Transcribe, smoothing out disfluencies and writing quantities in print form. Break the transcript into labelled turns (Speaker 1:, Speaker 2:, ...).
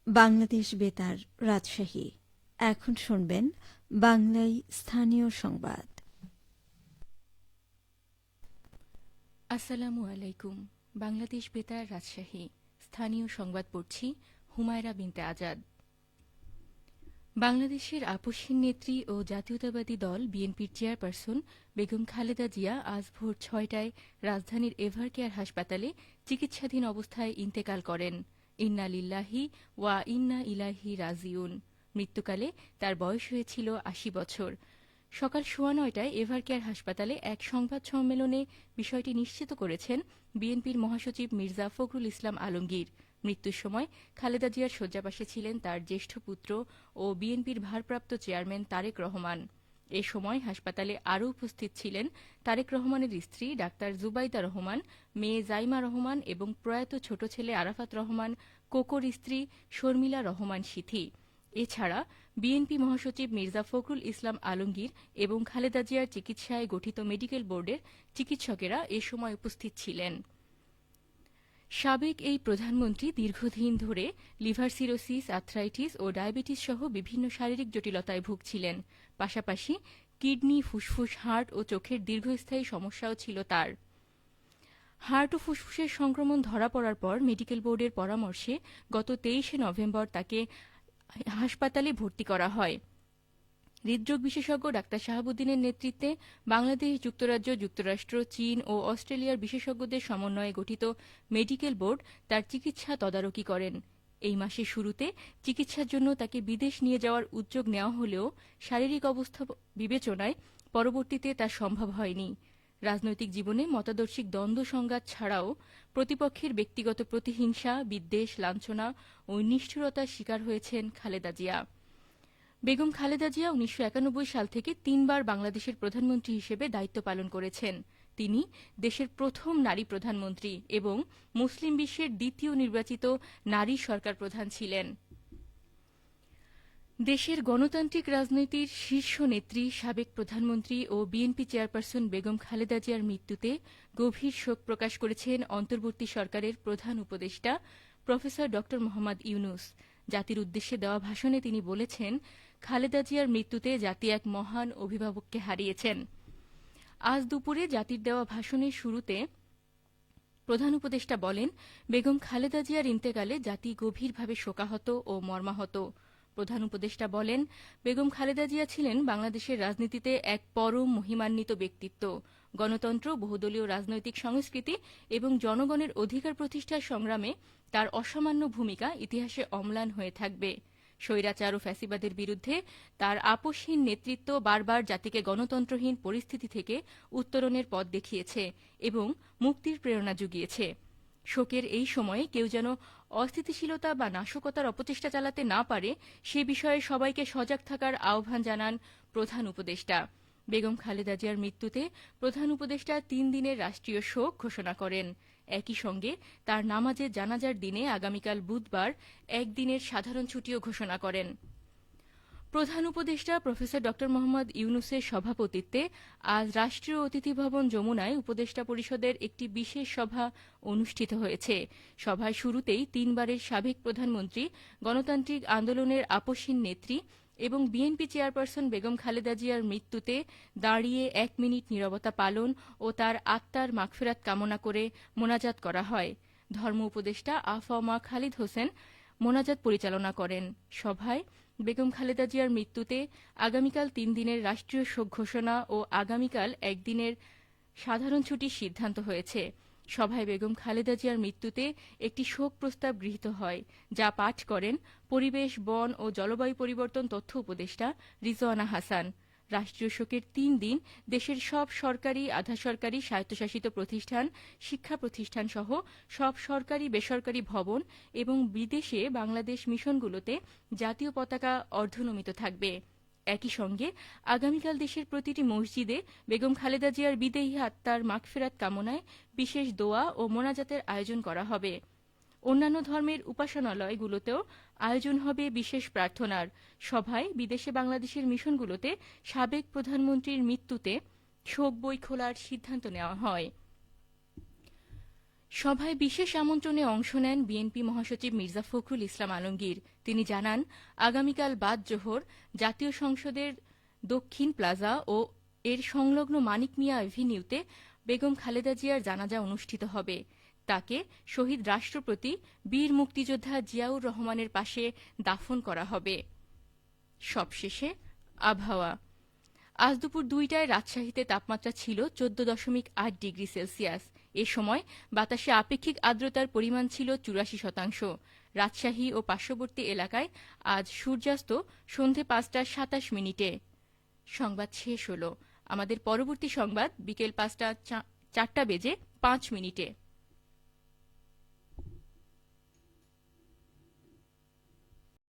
Speaker 1: বাংলাদেশ বেতার রাজশাহী। এখন শুনবেন বাংলায় স্থানীয় সংবাদ।
Speaker 2: আসসালামু আলাইকুম। বাংলাদেশ বেতার রাজশাহী স্থানীয় সংবাদ পড়ছি হুমায়রা বিনতে আজাদ। বাংলাদেশের আপসহীন নেত্রী ও জাতীয়তাবাদী দল বিএনপির চেয়ারপারসন বেগম খালেদা জিয়া আজ ভোর ৬টায় রাজধানীর এভারকেয়ার হাসপাতালে চিকিৎসাধীন অবস্থায় ইন্তেকাল করেন। ইন্না লিল্লাহি ওয়া ইন্না ইলাইহি রাজিউন। মৃত্যুকালে তার বয়স হয়েছিল ৮০ বছর। সকাল ৯:১০টায় এভারকেয়ার হাসপাতালে এক সংবাদ সম্মেলনে বিষয়টি নিশ্চিত করেছেন বিএনপির মহাসচিব মির্জা ফখরুল ইসলাম আলমগীর। মৃত্যুর সময় খালেদা জিয়ার শয্যাপাশে ছিলেন তার জ্যেষ্ঠ পুত্র ও বিএনপির ভারপ্রাপ্ত চেয়ারম্যান তারেক রহমান। এ সময় হাসপাতালে আরও উপস্থিত ছিলেন তারেক রহমানের স্ত্রী ডাক্তার জুবাইদা রহমান, মেয়ে জাইমা রহমান এবং প্রয়াত ছোট ছেলে আরাফাত রহমান, কোকোর স্ত্রী শর্মিলা রহমান সিথি। এছাড়া বিএনপি মহাসচিব মির্জা ফখরুল ইসলাম আলমগীর এবং খালেদা জিয়ার চিকিৎসায় গঠিত মেডিকেল বোর্ডের চিকিৎসকেরা এ সময় উপস্থিত ছিলেন। সাবেক এই প্রধানমন্ত্রী দীর্ঘদিন ধরে লিভার সিরোসিস, আর্থ্রাইটিস ও ডায়াবেটিস সহ বিভিন্ন শারীরিক জটিলতায় ভুগছিলেন। পাশাপাশি কিডনি, ফুসফুস, হার্ট ও চোখের দীর্ঘস্থায়ী সমস্যাও ছিল তার। হার্ট ও ফুসফুসের সংক্রমণ ধরা পড়ার পর মেডিকেল বোর্ডের পরামর্শে গত ২৩শে নভেম্বর তাকে হাসপাতালে ভর্তি করা হয়। হৃদরোগ বিশেষজ্ঞ ডাক্তার শাহাবুদ্দিনের নেতৃত্বে বাংলাদেশ, যুক্তরাজ্য, যুক্তরাষ্ট্র, চীন ও অস্ট্রেলিয়ার বিশেষজ্ঞদের সমন্বয়ে গঠিত মেডিকেল বোর্ড তার চিকিৎসা তদারকি করেন। এই মাসের শুরুতে চিকিৎসার জন্য তাকে বিদেশ নিয়ে যাওয়ার উদ্যোগ নেওয়া হলেও শারীরিক অবস্থা বিবেচনায় পরবর্তীতে তা সম্ভব হয়নি। রাজনৈতিক জীবনে মতাদর্শিক দ্বন্দ্ব সংঘাত ছাড়াও প্রতিপক্ষের ব্যক্তিগত প্রতিহিংসা, বিদ্বেষ, লাঞ্ছনা ও নিষ্ঠুরতার শিকার হয়েছেন খালেদা জিয়া। বেগম খালেদা জিয়া ১৯৯১ সাল থেকে ৩বার বাংলাদেশের প্রধানমন্ত্রী হিসেবে দায়িত্ব পালন করেছেন। তিনি দেশের প্রথম নারী প্রধানমন্ত্রী এবং মুসলিম বিশ্বের দ্বিতীয় নির্বাচিত নারী সরকার প্রধান ছিলেন। দেশের গণতান্ত্রিক রাজনীতির শীর্ষ নেত্রী, সাবেক প্রধানমন্ত্রী ও বিএনপি চেয়ারপারসন বেগম খালেদা জিয়ার মৃত্যুতে গভীর শোক প্রকাশ করেছেন অন্তর্বর্তী সরকারের প্রধান উপদেষ্টা প্রফেসর ড মোহাম্মদ ইউনুস। জাতির উদ্দেশ্যে দেওয়া ভাষণে তিনি বলেছেন, খালেদা জিয়ার মৃত্যুতে জাতি এক মহান অভিভাবককে হারিয়েছেন। আজ দুপুরে জাতির দেওয়া ভাষণের শুরুতে প্রধান উপদেষ্টা বলেন, বেগম খালেদা জিয়ার ইন্তেকালে জাতি গভীরভাবে শোকাহত ও মর্মাহত। প্রধান উপদেষ্টা বলেন, বেগম খালেদা জিয়া ছিলেন বাংলাদেশের রাজনীতিতে এক পরম মহিমান্বিত ব্যক্তিত্ব। গণতন্ত্র, বহুদলীয় রাজনৈতিক সংস্কৃতি এবং জনগণের অধিকার প্রতিষ্ঠার সংগ্রামে তার অসামান্য ভূমিকা ইতিহাসে অম্লান হয়ে থাকবে। স্বৈরাচার ও ফ্যাসিবাদের বিরুদ্ধে তার আপসহীন নেতৃত্ব বারবার জাতিকে গণতন্ত্রহীন পরিস্থিতি থেকে উত্তরণের পথ দেখিয়েছে এবং মুক্তির প্রেরণা জুগিয়েছে। শোকের এই সময়ে কেউ যেন অস্থিতিশীলতা বা নাশকতার অপচেষ্টা চালাতে না পারে সে বিষয়ে সবাইকে সজাগ থাকার আহ্বান জানান প্রধান উপদেষ্টা। বেগম খালেদা জিয়ার মৃত্যুতে প্রধান উপদেষ্টা ৩ দিনের রাষ্ট্রীয় শোক ঘোষণা করেন। একই সঙ্গে তার নামাজে জানাজার দিনে আগামীকাল বুধবার একদিনের সাধারণ ছুটিও ঘোষণা করেন। প্রধান উপদেষ্টা প্রফেসর ড মোহাম্মদ ইউনুসের সভাপতিত্বে আজ রাষ্ট্রীয় অতিথি ভবন যমুনায় উপদেষ্টা পরিষদের একটি বিশেষ সভা অনুষ্ঠিত হয়েছে। সভার শুরুতেই ৩বারের সাবেক প্রধানমন্ত্রী, গণতান্ত্রিক আন্দোলনের আপসহীন নেত্রী এবং বিএনপি চেয়ারপারসন বেগম খালেদা জিয়ার মৃত্যুতে দাঁড়িয়ে ১ মিনিট নীরবতা পালন ও তার আত্মার মাগফিরাত কামনা করে মোনাজাত করা হয়। ধর্ম উপদেষ্টা আ.ফ.মা খালিদ হোসেন মোনাজাত পরিচালনা করেন। সভায় বেগম খালেদা জিয়ার মৃত্যুতে আগামীকাল ৩ দিনের রাষ্ট্রীয় শোক ঘোষণা ও আগামীকাল একদিনের সাধারণ ছুটির সিদ্ধান্ত হয়েছে। সভায় বেগম খালেদা জিয়ার মৃত্যুতে একটি শোক প্রস্তাব গৃহীত হয়, যা পাঠ করেন পরিবেশ, বন ও জলবায়ু পরিবর্তন তথ্য উপদেষ্টা রিজওয়ানা হাসান। রাষ্ট্রীয় শোকের ৩ দিন দেশের সব সরকারি, আধা সরকারি, স্বায়ত্তশাসিত প্রতিষ্ঠান, শিক্ষা প্রতিষ্ঠান সহ সব সরকারি, বেসরকারি ভবন এবং বিদেশে বাংলাদেশ মিশনগুলোতে জাতীয় পতাকা অর্ধনমিত থাকবে। একই সঙ্গে আগামীকাল দেশের প্রতিটি মসজিদে বেগম খালেদা জিয়ার বিদেহী আত্মার মাগফিরাত কামনায় বিশেষ দোয়া ও মোনাজাতের আয়োজন করা হবে। অন্যান্য ধর্মের উপাসনালয়গুলোতেও আয়োজন হবে বিশেষ প্রার্থনার। সভায় বিদেশে বাংলাদেশের মিশনগুলোতে সাবেক প্রধানমন্ত্রীর মৃত্যুতে শোক বই খোলার সিদ্ধান্ত নেওয়া হয়। সভায় বিশেষ আমন্ত্রণে অংশ নেন বিএনপি মহাসচিব মির্জা ফখরুল ইসলাম আলমগীর। তিনি জানান, আগামীকাল বাদ জোহর জাতীয় সংসদের দক্ষিণ প্লাজা ও এর সংলগ্ন মানিক মিয়া এভিনিউতে বেগম খালেদা জিয়ার জানাজা অনুষ্ঠিত হবে। তাকে শহীদ রাষ্ট্রপতি বীর মুক্তিযোদ্ধা জিয়াউর রহমানের পাশে দাফন করা হবে। সবশেষে আবহাওয়া। আজ দুপুর 2টায় রাজশাহীতে তাপমাত্রা ছিল 14.8 ডিগ্রি সেলসিয়াস। এ সময় বাতাসে আপেক্ষিক আর্দ্রতার পরিমাণ ছিল 84%। রাজশাহী ও পার্শ্ববর্তী এলাকায় আজ সূর্যাস্ত সন্ধে 5:27। সংবাদ শেষ হল। আমাদের পরবর্তী সংবাদ বিকেল 4টা বেজে 5 মিনিটে।